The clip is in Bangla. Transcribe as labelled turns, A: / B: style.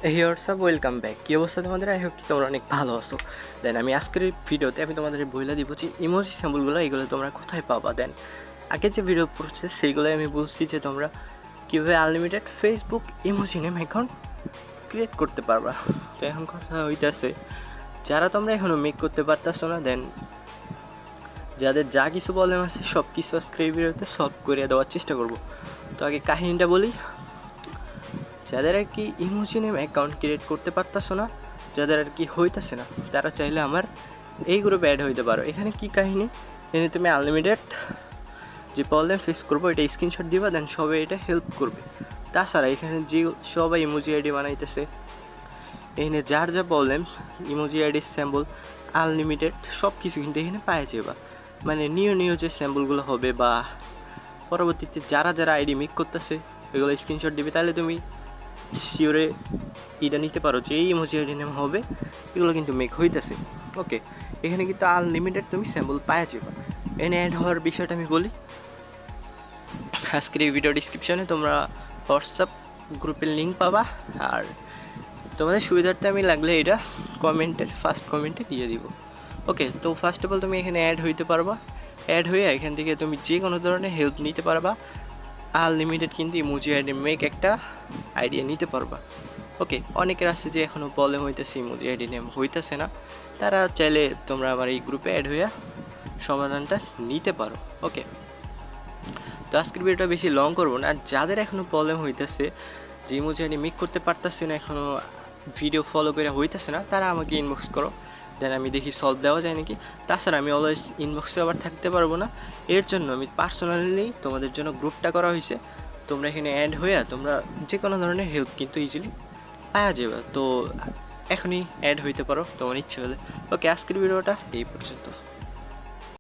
A: এই হোয়াটসঅ্যাপ ওয়েলকাম ব্যাক। কী অবস্থা তোমাদের? আই হোপ তোমরা অনেক ভালো আছো। দেন আমি আজকের এই ভিডিওতে আমি তোমাদের বইলা দিব যে ইমোজি স্যাম্পলগুলো এগুলো তোমরা কোথায় পাবা। দেন আগে যে ভিডিও পড়ছে সেইগুলোই আমি বলছি যে তোমরা কীভাবে unlimited Facebook emoji name account create করতে পারবা। তো এখন কথা হইতেছে যারা তোমরা এখনও মেক করতে পারতেছো না, দেন যাদের যা কিছু প্রবলেম আছে সব কিছু আজকের এই ভিডিওতে সলভ করে দেওয়ার চেষ্টা করব। তো আগে কাহিনিটা বলি। যাদের আর কি ইমোজি নেম অ্যাকাউন্ট ক্রিয়েট করতে পারতেছো না, যাদের আর কি হইতেছে না, তারা চাইলে আমার এই গ্রুপে অ্যাড হইতে পারো। এখানে কি কাহিনী, এখানে তুমি আনলিমিটেড যে প্রবলেম ফেস করবো এটা স্ক্রিনশট দিবা, দেন সবাই এটা হেল্প করবে। তাছাড়া এখানে যে সবাই ইমোজি আইডি বানাইতেছে, এখানে যার যা problem emoji ID sample unlimited সব কিছু কিন্তু এখানে পাওয়া যাবে। মানে নিউ যে স্যাম্পলগুলো হবে বা পরবর্তীতে যারা যারা আইডি মেক করতেছে এগুলো স্ক্রিনশট দিবে, তাহলে তুমি শিওরে এটা নিতে পারো যে এই ইমোজি আইডি নেম হবে, এগুলো কিন্তু মেক হইতেছে। ওকে, এখানে কিন্তু আনলিমিটেড তুমি স্যাম্পল পাওয়া যাবে। এখানে অ্যাড হওয়ার বিষয়টা আমি বলি। আজকের এই ভিডিও ডিসক্রিপশনে তোমরা হোয়াটসঅ্যাপ গ্রুপের লিঙ্ক পাবা, আর তোমাদের সুবিধার্থে আমি লাগলে এটা ফার্স্ট কমেন্টে দিয়ে দিব। ওকে, তো ফার্স্ট অফ অল তুমি এখানে অ্যাড হইতে পারবা। অ্যাড হয়ে এখান থেকে তুমি যে কোনো ধরনের হেল্প নিতে পারবা। আনলিমিটেড কিন্তু ইমোজি আইডি মেক একটা আইডিয়া নিতে পারবা। ওকে, অনেকের আছে যে এখনও প্রবলেম হইতেছে ইমোজি আইডি নেম হইতেছে না, তারা চাইলে তোমরা আমার এই গ্রুপে অ্যাড হইয়া সমাধানটা নিতে পারো। ওকে, তো আজকের ভিডিওটা বেশি লং করবো না। যাদের এখনও প্রবলেম হইতেছে যে ইমোজি আইডি মেক করতে পারতেছে না, এখনও ভিডিও ফলো করে হইতেছে না, তারা আমাকে ইনবক্স করো, দেন আমি দেখি সলভ দেওয়া যায় নাকি। তাছাড়া আমি অলওয়েজ ইনবক্সে আবার থাকতে পারবো না, এর জন্য আমি পার্সোনালি তোমাদের জন্য গ্রুপটা করা হয়েছে। তোমরা এখানে অ্যাড হয়ে তোমরা যে কোনো ধরনের হেল্প কিন্তু ইজিলি পাওয়া যাবে। তো এখনই অ্যাড হইতে পারো তোমার ইচ্ছে হলে। ওকে, আজকের ভিডিওটা এই পর্যন্ত।